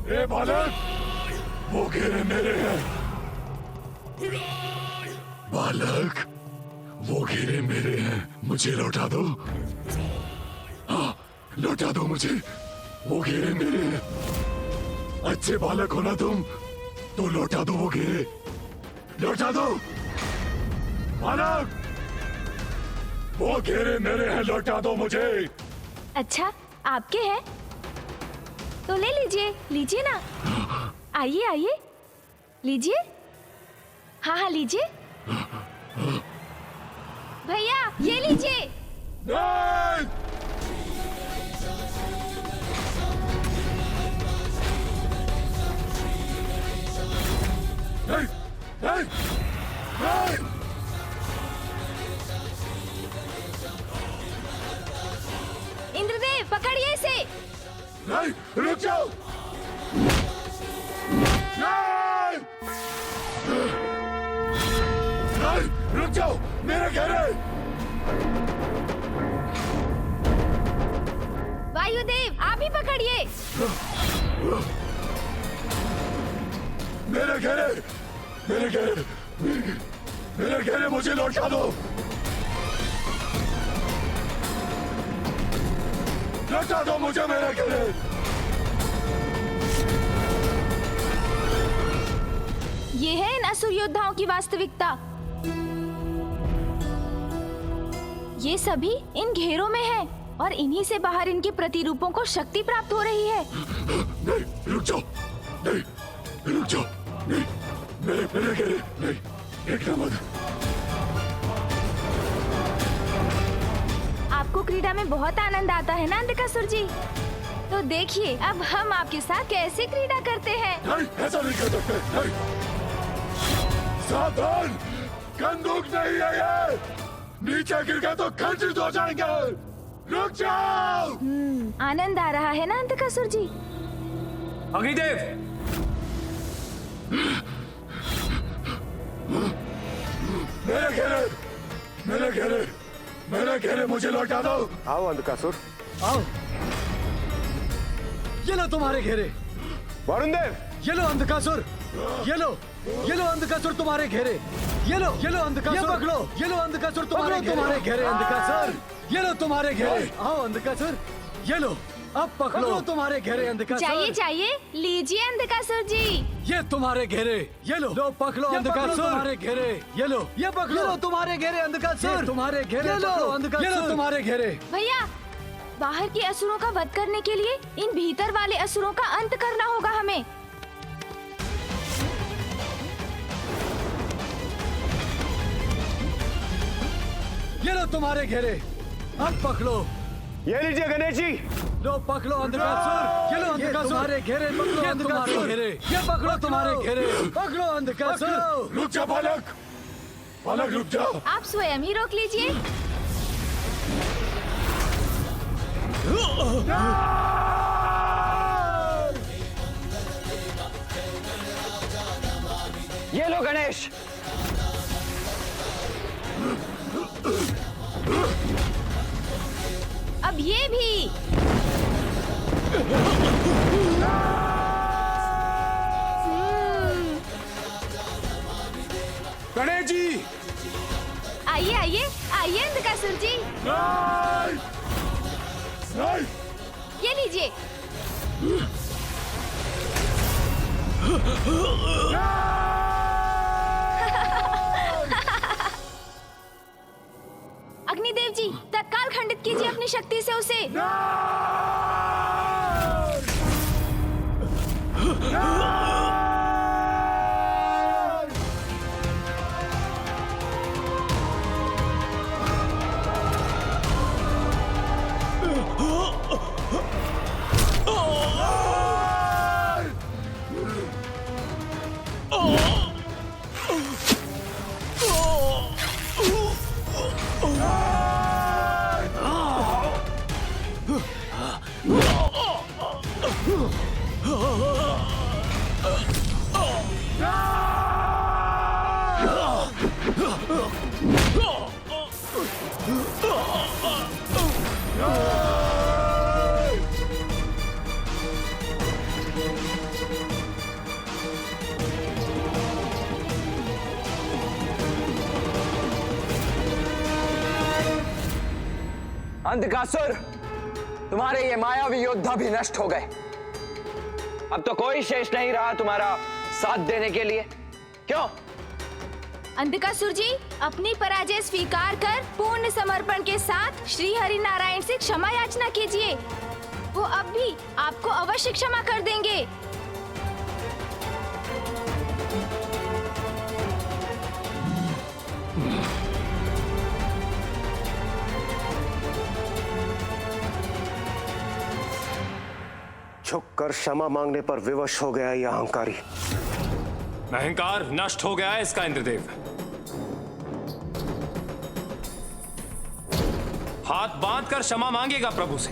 ए बालक, वो घेरे मेरे हैं। बालक, वो घेरे मेरे हैं, मुझे लौटा दो। हाँ, लौटा दो मुझे, वो घेरे मेरे हैं। अच्छे बालक हो ना तुम, तो लौटा दो वो घेरे, लौटा दो। बालक, वो घेरे मेरे हैं, लौटा दो मुझे। अच्छा, आपके हैं तो ले लीजिए, लीजिए ना। आइए आइए, लीजिए। हाँ हाँ लीजिए। भैया ये लीजिए। नहीं! नहीं! नहीं! नहीं! इंद्रदेव पकड़िए इसे। नहीं, रुक जाओ। नहीं! नहीं, रुक जाओ, मेरे घेरे। वायुदेव आप ही पकड़िए। मेरे घेरे, मेरे घेरे, मेरे घेरे, मुझे लौटा दो। लौटा दो मुझे मेरे घेरे। ये है इन असुर योद्धाओं की वास्तविकता। ये सभी इन घेरों में हैं और इन्हीं से बाहर इनके प्रतिरूपों को शक्ति प्राप्त हो रही है। नहीं, रुक जाओ। नहीं, रुक जाओ। नहीं, मेरे घेरे, नहीं, देखना मत। आपको क्रीड़ा में बहुत आनंद आता है ना अंधकासुर जी? तो देखिए अब हम आपके साथ कैसे क्रीड़ा करते हैं। नहीं, ऐसा नहीं कर सकते। नहीं, सावधान, बंदूक नहीं है ये। नीचे गिर गए तो खंडित हो जाएंगे। रुक जाओ। आनंद आ रहा है ना अंधकासुर जी? अग्निदेव, मेरे घेरे, मेरे घेरे, मेरे घेरे, मुझे लौटा दो। आओ अंधकासुर, आओ। ये लो तुम्हारे घेरे। वरुण देव, ये लो अंधकासुर, ये लो अंधकासुर तुम्हारे घेरे। ये लो अंधकासुर, ये पकड़ो। ये लो अंधकासुर तुम्हारे घेरे। अंधकासुर, ये लो तुम्हारे घेरे। आओ अंधकासुर, ये लो, अब पकड़ो तुम्हारे घेरे अंधकासुर। चाहिए चाहिए, लीजिए अंधकासुर जी। ये तुम्हारे घेरे, ये लो पकड़ो अंधकासुर तुम्हारे घेरे। ये लो, ये पकड़ो तुम्हारे घेरे अंधकासुर। तुम्हारे घेरे, ये लो अंधकासुर, ये लो तुम्हारे घेरे। भैया बाहर के असुरों का वध करने के लिए इन भीतर वाले असुरों का अंत करना होगा हमें। ये लो तुम्हारे घेरे, अब पकड़ो। ये लीजिए गणेश जी। लो पकड़ो अंधकासुर, ये लो अंधकासुर तुम्हारे घेरे। पकड़ो अंधकासुर घेरे, ये पकड़ो तुम्हारे घेरे। पकड़ो अंधकासुर। रुक जा बालक, बालक रुक जा। आप स्वयं ही रोक लीजिए। ये लो गणेश। अब ये भी। गणेश जी। आइए आइए आइए अंधकासुर जी, नहीं! नहीं! ये लीजिए। अग्निदेव जी तत्काल खंडित कीजिए अपनी शक्ति से उसे। अंधकासुर, तुम्हारे ये मायावी योद्धा भी नष्ट हो गए। अब तो कोई शेष नहीं रहा तुम्हारा साथ देने के लिए। क्यों? अंधकासुर जी, अपनी पराजय स्वीकार कर पूर्ण समर्पण के साथ श्री हरि नारायण से क्षमा याचना कीजिए। वो अब भी आपको अवश्य क्षमा कर देंगे। झुककर क्षमा मांगने पर विवश हो गया यह अहंकारी। अहंकार नष्ट हो गया है इसका इंद्रदेव। हाथ बांधकर क्षमा मांगेगा प्रभु से।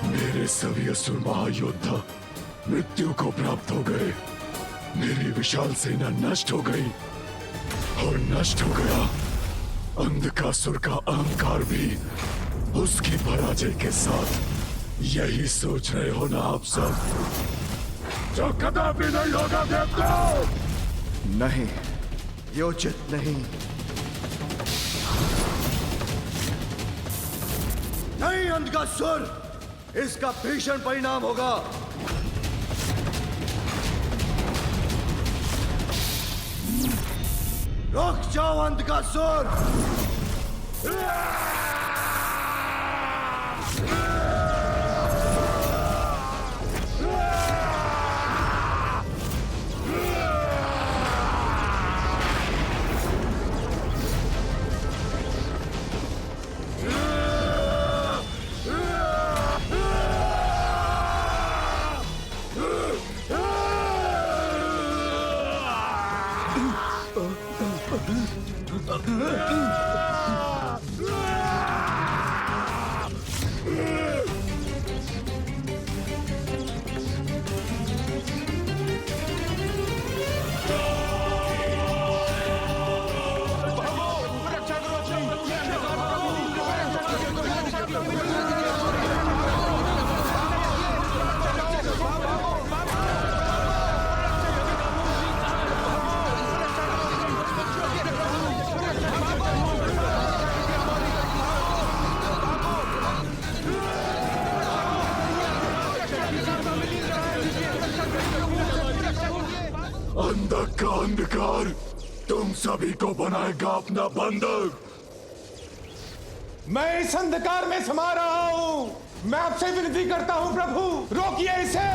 मेरे सभी असुर महायोद्धा मृत्यु को प्राप्त हो गए। मेरी विशाल सेना नष्ट हो गई और नष्ट हो गया अंधकासुर का अहंकार भी। उसकी पराजय के साथ यही सोच रहे हो ना आप सब, जो कदापि नहीं होगा देवताओं। नहीं, ये उचित नहीं। नहीं अंधकासुर, इसका भीषण परिणाम होगा। रुक जाओ अंधकासुर। अंधक का अंधकार तुम सभी को बनाएगा अपना बंधक। मैं इस अंधकार में समा रहा हूं। मैं आपसे विनती करता हूं प्रभु, रोकिए इसे।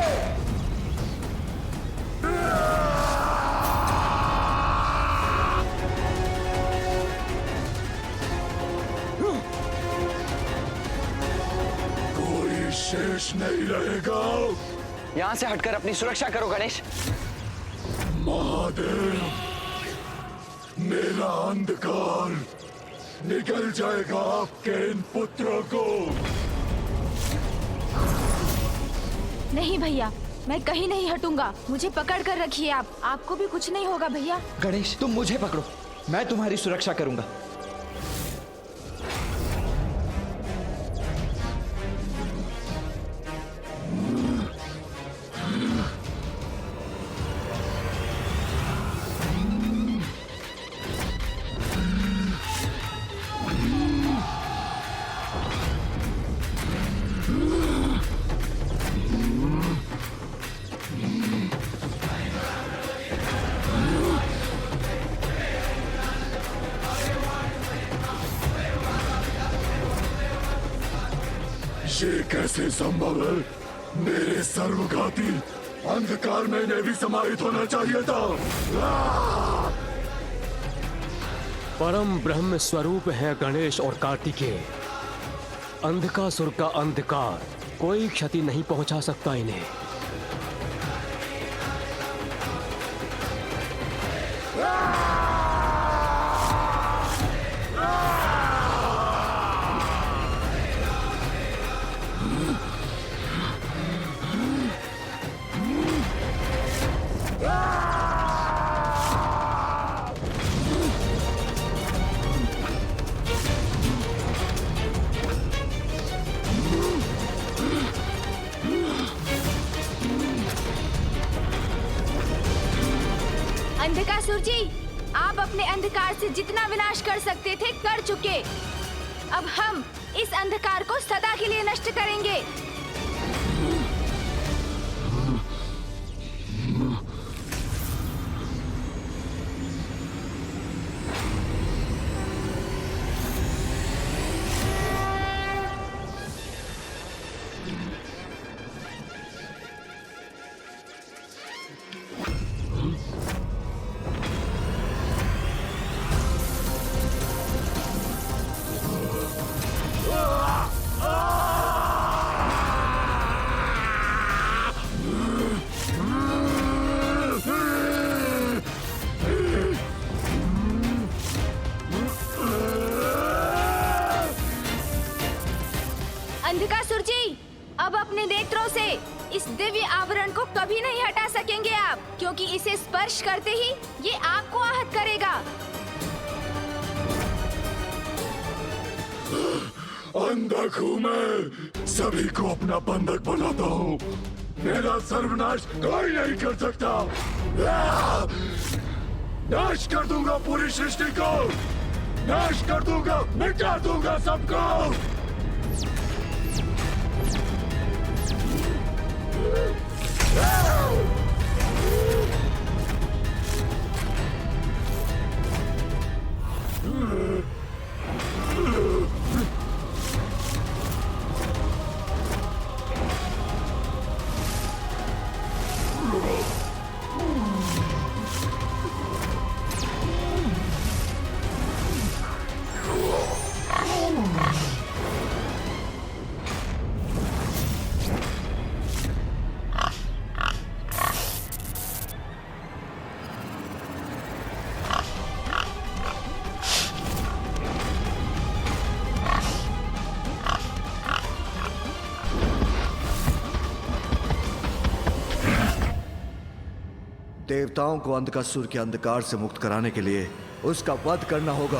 कोई शेष नहीं रहेगा। यहां से हटकर अपनी सुरक्षा करो गणेश। महादेव, मेरा अंधकार निकल जाएगा आपके इन पुत्रों को। नहीं भैया, मैं कहीं नहीं हटूंगा। मुझे पकड़ कर रखिए आप। आपको भी कुछ नहीं होगा भैया। गणेश, तुम मुझे पकड़ो, मैं तुम्हारी सुरक्षा करूंगा। ये कैसे संभव है? मेरे सर्वघाती अंधकार में इन्हें भी समाहित होना चाहिए था। परम ब्रह्म स्वरूप है गणेश और कार्तिकेय। अंधकासुर का अंधकार कोई क्षति नहीं पहुंचा सकता इन्हें। अंधकासुर जी, आप अपने अंधकार से जितना विनाश कर सकते थे कर चुके। अब हम इस अंधकार को सदा के लिए नष्ट करेंगे। अंधकासुर जी, अब अपने नेत्रों से इस दिव्य आवरण को कभी नहीं हटा सकेंगे आप, क्योंकि इसे स्पर्श करते ही ये आपको आहत करेगा। अंधक हूँ मैं, सभी को अपना बंधक बनाता हूँ। मेरा सर्वनाश कोई नहीं कर सकता। नाश कर दूंगा पूरी सृष्टि को, नाश कर दूंगा, मिटा दूंगा सबको। देवताओं को अंधकासुर के अंधकार से मुक्त कराने के लिए उसका वध करना होगा।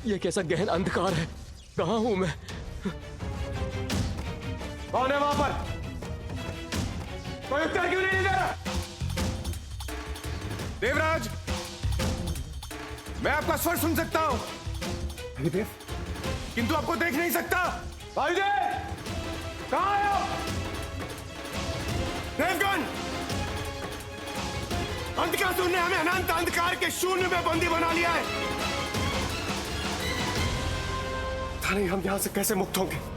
ये कैसा गहन अंधकार है? कहाँ हूं मैं? कौन है वहां पर? कोई उत्तर क्यों नहीं दे रहा? देवराज, मैं आपका स्वर सुन सकता हूं, किंतु आपको देख नहीं सकता। वायुदेव, कहां है आप? देवगण, अंधकासुर ने हमें अनंत अंधकार के शून्य में बंदी बना लिया है। पता नहीं हम यहां से कैसे मुक्त होंगे।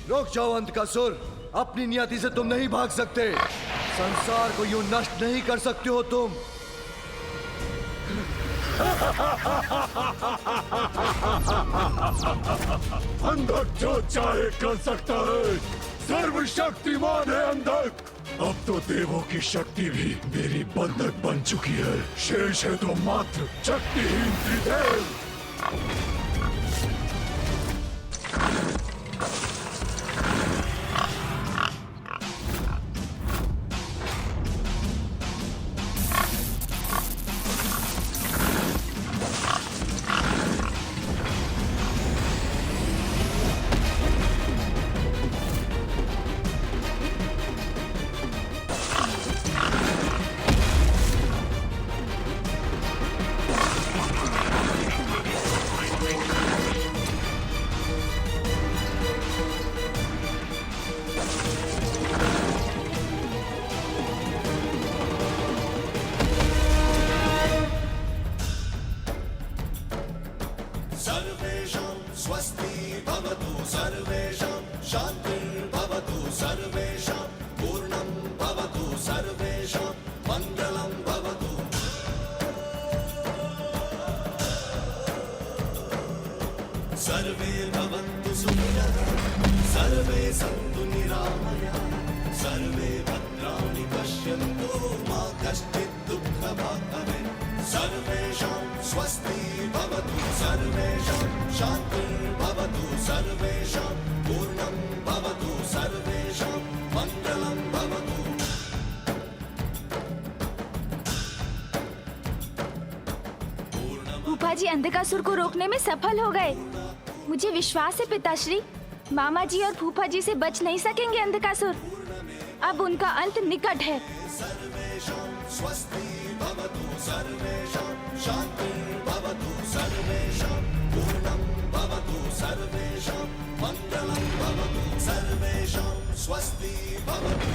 रुक जाओ अंधकासुर, अपनी नियति से तुम नहीं भाग सकते। संसार को यूं नष्ट नहीं कर सकते हो तुम। अंधक जो चाहे कर सकता है, सर्वशक्तिमान है अंधक। अब तो देवों की शक्ति भी मेरी बंधक बन चुकी है। शेष है तो मात्र शक्तिहीन त्रिदेव। सर्वेषां स्वस्ति भवतु सर्वेषां शान्तिर्भवतु सर्वेषां पूर्णं भवतु सर्वेषां मङ्गलं भवतु। सर्वे भवन्तु सुखिनः सर्वे सन्तु निरामयाः सर्वे भद्राणि पश्यन्तु मा कश्चित् दुःखभाग् भवेत्। सर्वेषां स्वस्ति भवतु सर्वेषां शान्तिर्भवतु सर्वेषां पूर्णं भवतु सर्वेषां मङ्गलं भवतु। फूफा जी अंधकासुर को रोकने में सफल हो गए। मुझे विश्वास है पिताश्री, मामा जी और फूफा जी से बच नहीं सकेंगे अंधकासुर। अब उनका अंत निकट है। सर्वेषां स्वस्ति भवतु सर्वेषां शान्तिर्भवतु सर्वेषां पूर्णं भवतु सर्वेषां मङ्गलं भवतु सर्वेषां स्वस्ति भवतु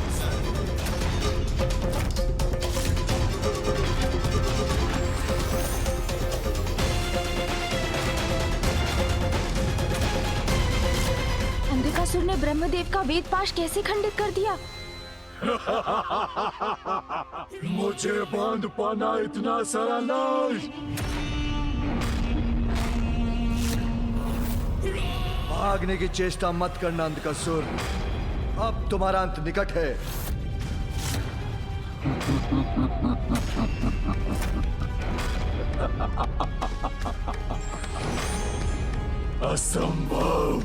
अंधकासुर ने ब्रह्मदेव का वेद पाश कैसे खंडित कर दिया? मुझे बांध पाना इतना सारा नहीं। भागने की चेष्टा मत करना अंधकासुर, अब तुम्हारा अंत निकट है। असंभव।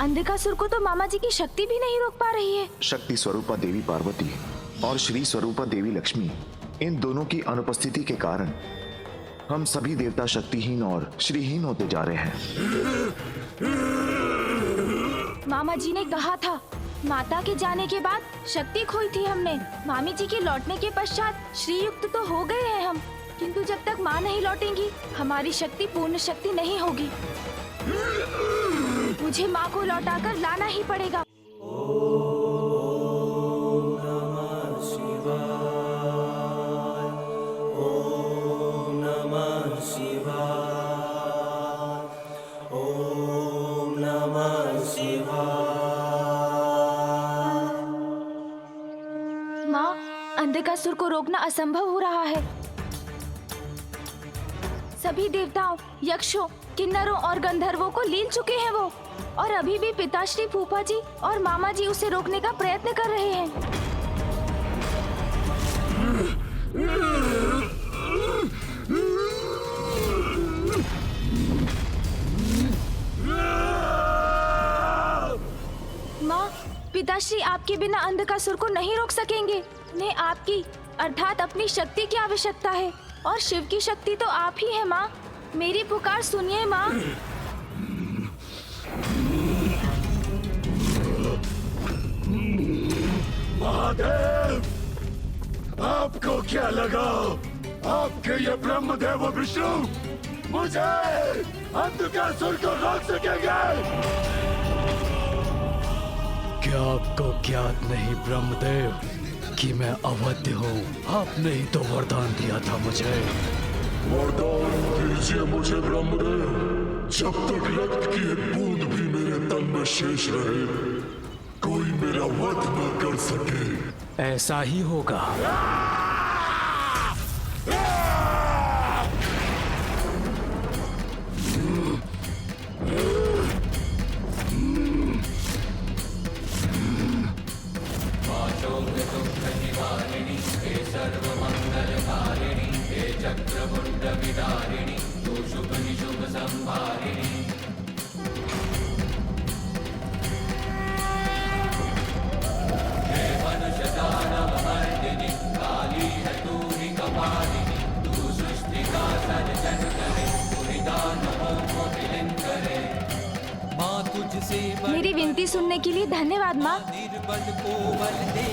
अंधकासुर को तो मामा जी की शक्ति भी नहीं रोक पा रही है। शक्ति स्वरूपा देवी पार्वती और श्री स्वरूपा देवी लक्ष्मी, इन दोनों की अनुपस्थिति के कारण हम सभी देवता शक्तिहीन और श्रीहीन होते जा रहे हैं। मामा जी ने कहा था, माता के जाने के बाद शक्ति खोई थी हमने। मामी जी के लौटने के पश्चात श्री युक्त तो हो गए हैं हम, किंतु जब तक माँ नहीं लौटेंगी हमारी शक्ति पूर्ण शक्ति नहीं होगी। मुझे माँ को लौटाकर लाना ही पड़ेगा। माँ, अंधकासुर को रोकना असंभव हो रहा है। सभी देवताओं, यक्षों, किन्नरों और गंधर्वों को लील चुके हैं वो, और अभी भी पिताश्री, फूफा जी और मामा जी उसे रोकने का प्रयत्न कर रहे हैं। माँ, पिताश्री आपके बिना अंधकासुर को नहीं रोक सकेंगे। उन्हें आपकी अर्थात अपनी शक्ति की आवश्यकता है, और शिव की शक्ति तो आप ही है माँ। मेरी पुकार सुनिए माँ। महादेव, आपको क्या लगा आपके ये ब्रह्मदेव और विष्णु मुझे अंधकासुर को रोक सकेंगे? क्या आपको ज्ञात नहीं ब्रह्मदेव कि मैं अवध्य हूँ? आपने ही तो वरदान दिया था मुझे। वरदान दीजिए मुझे ब्रह्मदेव। जब तक रक्त की एक बूंद भी मेरे तन में शेष रहे, कोई मेरा वध न कर सके। ऐसा ही होगा। मेरी विनती सुनने के लिए धन्यवाद माँ। निर्बल को बल दे